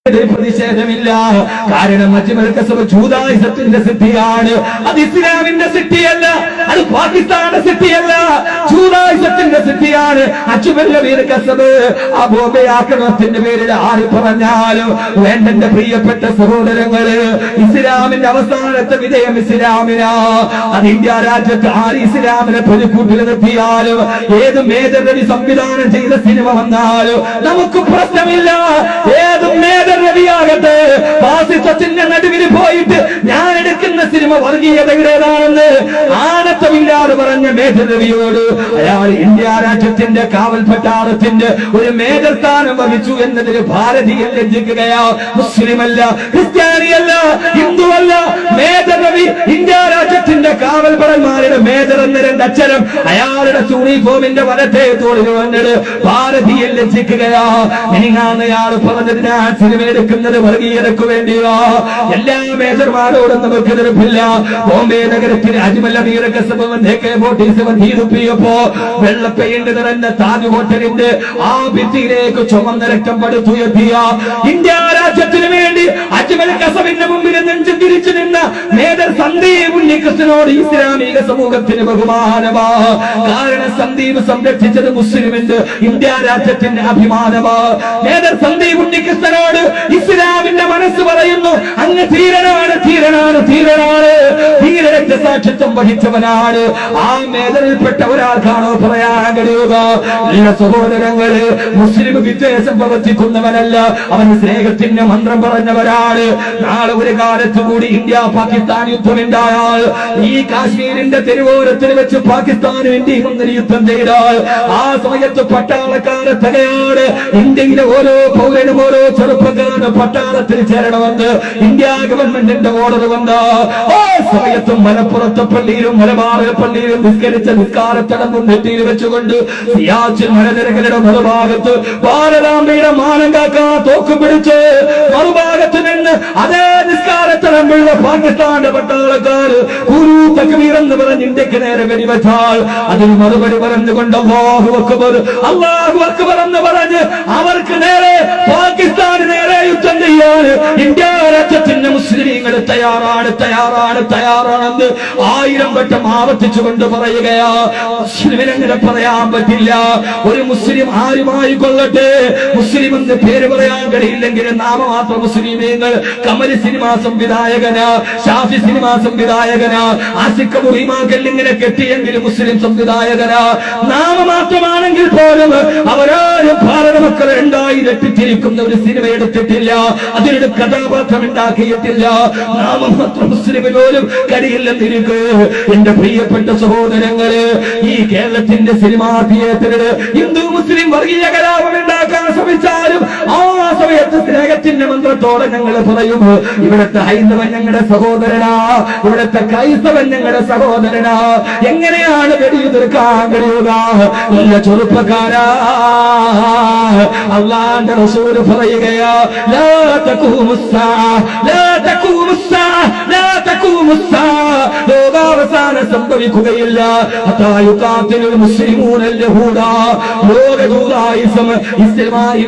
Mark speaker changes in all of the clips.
Speaker 1: പ്രതിഷേധമില്ല. കാരണം അജ്മൽ കസബ് ജൂദായിസത്തിന്റെ സിദ്ധിയാണ്. അത് ഇസ്ലാമിന്റെ സിദ്ധിയല്ല, അത് പാകിസ്ഥാന്റെ സിദ്ധിയല്ല, ജൂദായിസത്തിന്റെ സിദ്ധിയാണ്. അജ്മൽ കസബ് ആ ബോംബെ ആക്രമണത്തിന്റെ പേരിൽ ആര് പറഞ്ഞാലും വേണ്ടെന്റെ പ്രിയപ്പെട്ട സഹോദരങ്ങള്, ഇസ്ലാമിന്റെ അവസാനത്തെ വിജയം ഇസ്ലാമിനാ. അത് ഇന്ത്യ രാജ്യത്ത് ആര് ഇസ്ലാമിനെ പ്രതിക്കൂട്ടിൽ നിർത്തിയാലും ഏത് മേജർ രവി സംവിധാനം ചെയ്ത സിനിമ വന്നാലും നമുക്ക് പ്രശ്നമില്ല. ഏത് മേജർ രവിയാകട്ടെ, ഫാസിസത്തിന്റെ നടുവിൽ പോയിട്ട് ഞാൻ എടുക്കുന്ന സിനിമ വർഗീയതയുടേതാണെന്ന് ആനത്തമില്ലാതെ പറഞ്ഞ മേജർ രവിയോട് അയാൾ ഇന്ത്യ രാജ്യത്തിന്റെ കാവൽ പട്ടാളത്തിന്റെ ഒരു മേജർ സ്ഥാനം വഹിച്ചു എന്നതിന് ഭാരതീയ ലജ്ജിക്കുകയാ. മുസ്ലിമല്ല, ക്രിസ്ത്യാനിയല്ല, ഹിന്ദുവല്ല, മേജർ രവി ഇന്ത്യ രാജ്യത്തിന്റെ കാവൽ പടന്മാരുടെ മേജർ എന്ന രണ്ടക്ഷരം അയാളുടെ യൂണിഫോമിന്റെ വലത്തെ തോളിൽ വന്നിട്ട് ഭാരതീയ ലജ്ജിക്കുകയാ. അയാൾ പറഞ്ഞതിനാ സിനിമ എടുക്കുന്നത് വർഗീയതയ്ക്ക് വേണ്ടിയോ? എല്ലാ മേജർമാരോടും നമുക്ക് എതിർപ്പില്ല. ബോംബെ നഗരത്തിൽ അജ്മൽ അമീർ കസബ് തീരുപ്പിയപ്പോ വെള്ള പെയിന്റ് നിറഞ്ഞ താജ് ഹോട്ടലിന്റെ ആ ഭിത്തിയിലേക്ക് ചുമന്ന രക്തം പടുത്തുയർത്തിയ ഇന്ത്യ രാജ്യത്തിന് വേണ്ടി അജ്മൽ കസബിന്റെ മുമ്പിൽ നെഞ്ചു തിരിച്ചു നിന്ന മേജർ സന്ദീപ് ഉണ്ണികൃഷ്ണനോട് ഇസ്ലാമിക സമൂഹത്തിന് ബഹുമാനമാ. കാരണം സന്ദീപ് സംരക്ഷിച്ചത് മുസ്ലിമിന്റെ ഇന്ത്യ രാജ്യത്തിന്റെ അഭിമാനമാ. മേജർ സന്ദീപ് ഉണ്ണികൃഷ്ണനോട് ഇസ്ലാമിന്റെ മനസ്സ് പറയുന്നു, അങ്ങ് ധീരനാണ്, ധീരനാണ്, ധീരനാണ്, ധീരരക്തസാക്ഷിത്വം വഹിച്ചവനാണ്. ആ മേഖലയിൽപ്പെട്ട ഒരാൾക്കാണോ പറയാൻ കഴിയുക? എല്ലാ സഹോദരങ്ങള്, മുസ്ലിം വിദ്വേഷം പ്രവർത്തിക്കുന്നവനല്ല, അവൻ സ്നേഹത്തിന്റെ മന്ത്രം പറഞ്ഞവരാണ്. നാളെ ഒരു കാലത്ത് കൂടി ഇന്ത്യ പാകിസ്ഥാൻ യുദ്ധമുണ്ടായാൽ, ഈ കാശ്മീരിന്റെ തെരുവോരത്തിൽ വെച്ച് പാകിസ്ഥാനും ഇന്ത്യയും ഒന്നിന് യുദ്ധം ചെയ്താൽ, ആ സമയത്ത് പട്ടാളക്കാരെ തകയാണ് ഇന്ത്യയിലെ ഓരോ പൗരനും ഓരോ ചെറുപ്പക്കാരന് പട്ടാളത്തിൽ ചേരണമെന്ന് ഇന്ത്യ ഗവൺമെന്റിന്റെ ഓർഡർ വന്ന ആ സമയത്തും മലപ്പുറത്തെ പള്ളിയിലും മലബാറിലെ പള്ളിയിലും നിസ്കരിച്ച നിസ്കാരത്തടങ്ങും നെറ്റിയിൽ വെച്ചുകൊണ്ട് സിയാച്ചിൻ മലനിരകളുടെ മറുഭാഗത്ത് ഭാരതാംബയുടെ മാനം കാക്കാൻ തോക്ക് പിടിച്ച് മറുഭാഗത്ത് നിന്ന് അതേ നിസ്കാരത്തടമ്പുള്ള പാകിസ്ഥാന്റെ പട്ടാളക്കാര് ഗുരു തക്ബീർ എന്ന് പറഞ്ഞ് ഇന്ത്യക്ക് നേരെ വെടിവെച്ചാൽ അതിന് മറുപടി പറഞ്ഞുകൊണ്ട് അല്ലാഹു അക്ബർ, അല്ലാഹു അക്ബർ എന്ന് പറഞ്ഞ് അവർക്ക് നേരെ പാകിസ്ഥാന് നേരെ യുദ്ധം ചെയ്യാൻ ഇന്ത്യ രാജ്യത്തിന്റെ മുസ്ലിമീങ്ങൾ തയ്യാറാണ്, തയ്യാറാണ്, തയ്യാറാണെന്ന് 1000 വട്ടം ആവർത്തിച്ചുകൊണ്ട് പറയുകയാ. മുസ്ലിമിനെങ്ങനെ പറയാൻ പറ്റില്ല? ഒരു മുസ്ലിം ആരുമായി കൊള്ളട്ടെ, മുസ്ലിം എന്ന് പേര് പറയാൻ കഴിയില്ലെങ്കിൽ നാമമാത്ര മുസ്ലിമീങ്ങൾ. കമൽ സിനിമാ സംവിധായകനാ, ഷാഫി സിനിമാ സംവിധായകനാ, ആസിഖ് മുഹിമാക്കൽ ഇങ്ങനെ കെട്ടിയെങ്കിലും മുസ്ലിം സംവിധായകനാ. നാമമാത്രമാണെങ്കിൽ പോലും അവരാരും ഭാരത മക്കളെ രണ്ടായി രട്ടിത്തിരിക്കുന്ന ഒരു സിനിമ എടുത്തിട്ടില്ല, അതിനൊരു കഥാപാത്രം ഉണ്ടാക്കിയിട്ടില്ല. നാമമാത്ര മുസ്ലിം പോലും കഴിയില്ലെന്നിരിക്കൂ. എന്റെ പ്രിയപ്പെട്ട സഹോദരങ്ങള്, ഈ കേരളത്തിന്റെ സിനിമാ തിയേറ്ററിൽ ഹിന്ദു മുസ്ലിം വർഗീയ കലാപം ഉണ്ടാക്കാൻ ശ്രമിച്ചാലും ആ സമയത്ത് സ്നേഹത്തിന്റെ മന്ത്രത്തോടെ ഞങ്ങൾ പറയും, ഇവിടുത്തെ ഹൈന്ദവൻ ഞങ്ങളുടെ സഹോദരനാ, ഇവിടുത്തെ ക്രൈസ്തവൻ ഞങ്ങളുടെ സഹോദരനാ. എങ്ങനെയാണ് വെടിയുതിർക്കാൻ കഴിയുക? നല്ല ചെറുപ്പക്കാരാ, അല്ലാഹുവിന്റെ റസൂൽ പറയുകയാ, ലാ തഖൂമുസ്സാ, ലാ തഖൂമുസ്സാ, ലാ തഖൂമുസ്സാ, ലോകാവസാനം സംഭവിക്കുകയില്ല. ഹത്താ യുഖാതിലുൽ മുസ്ലിമൂനൽ യഹൂദ, ലോകദൂതായിസം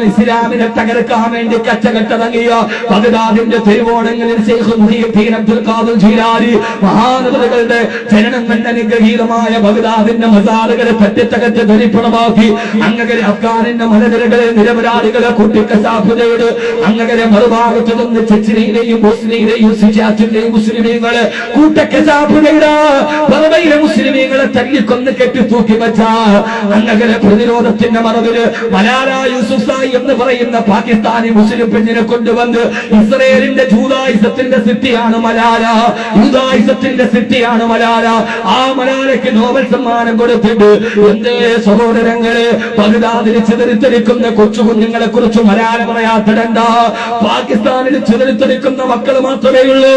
Speaker 1: ഇസ്ലാമിനെ തകർക്കാൻ വേണ്ടി കച്ചകെട്ടിറങ്ങിയ ബഗ്ദാദിന്റെ തെരുവോണങ്ങളിൽ ശൈഖ് മുഹീദ്ദീൻ അബ്ദുൽ ഖാദിർ ജീലാനി മഹാനവറുകളുടെ ജനനം കണ്ട അനുഗ്രഹീതമായ ബഗ്ദാദിന്റെ മസാറുകളെ തട്ടിത്തകർത്ത് ധരിപ്പണമാക്കി അങ്ങനെ അഫ്ഗാനിന്റെ മലനിരകളെ നിരപരാധികളെ കുട്ടിക്കശാഫുതയോട് അങ്ങനെ മറുഭാഗത്ത് നിന്ന് ചെച്ചിനയിലെയും ബോസ്നിയയിലെയും സിജാത്തിന്റെയും മുസ്ലിമീങ്ങളെ കൂട്ടക്കശാഫുതയുടെ ബർമയിലെ മുസ്ലിമീങ്ങളെ തല്ലിക്കൊന്ന് കെട്ടിത്തൂക്കി വെച്ച അങ്ങനെ പ്രതിരോധത്തിന്റെ മറവില് മലാല യൂസുഫ്സായി എന്ന് പറയുന്ന പാകിസ്ഥാനി മുസ്ലിം പെണ്ണിനെ കൊണ്ടുവന്ന് ഇസ്രയേലിന്റെ ജൂദായിസത്തിന്റെ സിദ്ധിയാണ് മലാല, യൂദായിസത്തിന്റെ സിദ്ധിയാണ് മലാല. ആ മലാലയ്ക്ക് നോബൽ സമ്മാനം കൊടുത്തിട്ട് എന്തേ സഹോദരങ്ങളെ, ബഗ്ദാദിൽ ചിതറിത്തെറിക്കുന്ന കൊച്ചു കുഞ്ഞുങ്ങളെ കുറിച്ച് മലാല പറയാത്തിടണ്ട. പാകിസ്ഥാനിൽ ചിതറിത്തെറിക്കുന്ന മക്കൾ മാത്രമേ ഉള്ളൂ.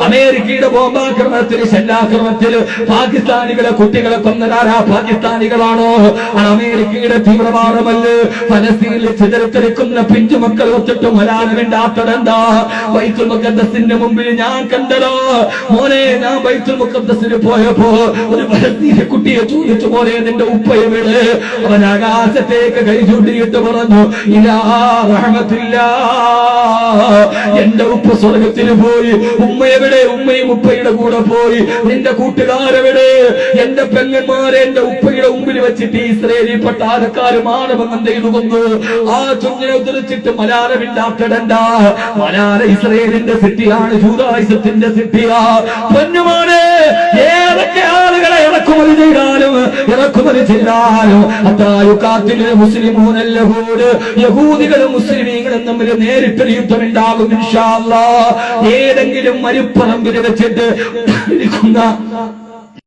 Speaker 1: അമേരിക്ക അമേരിക്കയുടെ ബോംബാക്രമണത്തിൽ ഷെല്ലാക്രമണത്തിൽ പാകിസ്ഥാനികളെ കുട്ടികളെ കൊന്നതാരാ? പാകിസ്ഥാനികളാണോ? അമേരിക്കയുടെ തീവ്രവാദമല്ല. ഫലസ്തീനിൽ ചിതറിത്തെറിക്കുന്ന പിഞ്ചുമക്കൾ ഒത്തിട്ട് വരാൻ വേണ്ടാത്തതെന്താ? ബൈത്തുൽ മുഖദ്ദസിന്റെ മുമ്പിൽ ഞാൻ കണ്ടതോ മോനെ, ഞാൻ ബൈത്തുൽ മുഖദ്ദസിന് പോയപ്പോ ഒരു ഫലസ്തീനി കുട്ടിയെ ചോദിച്ചു, മോനെ നിന്റെ ഉപ്പ എവിടെ? അവൻ ആകാശത്തേക്ക് കൈ ചൂണ്ടിയിട്ട് പറഞ്ഞു, ഇലാ റഹ്മത്തില്ലാ, എന്റെ ഉപ്പ സ്വർഗത്തിന് പോയി. ഉമ്മ എവിടെ? ഉമ്മയും ഉപ്പയുടെ കൂടെ പോയി. നിന്റെ കൂട്ടുകാരെവിടെ? എന്റെ പെങ്ങന്മാരെ എന്റെ ഉപ്പയുടെ മുമ്പിൽ വെച്ചിട്ട് ഇസ്രയേലി പട്ടാളക്കാർ മാനഭംഗം ചെയ്തു കൊന്നു. ആ ചുഞ്ഞിനെ ഉദ്ധരിച്ചിട്ട് മലാരമില്ലാത്തടണ്ട. മലാര ഇസ്രയേലിന്റെ സിറ്റിയാണ്, ജൂദായിസത്തിന്റെ സിറ്റിയാ. പൊന്നുമാനെ, ഏതൊക്കെ ആളുകളെ ഇറക്കുമതി ചെയ്താലും അത്തായുക്കാത്തിലെ മുസ്ലിമൂനല്ല പോല് യഹൂദികളും മുസ്ലിമീങ്ങളും തമ്മിൽ നേരിട്ടൊരു യുദ്ധമുണ്ടാകും ഇൻഷാ അല്ലാഹ്. ഏതെങ്കിലും മരുപ്പറമ്പിൽ വെച്ചിട്ട്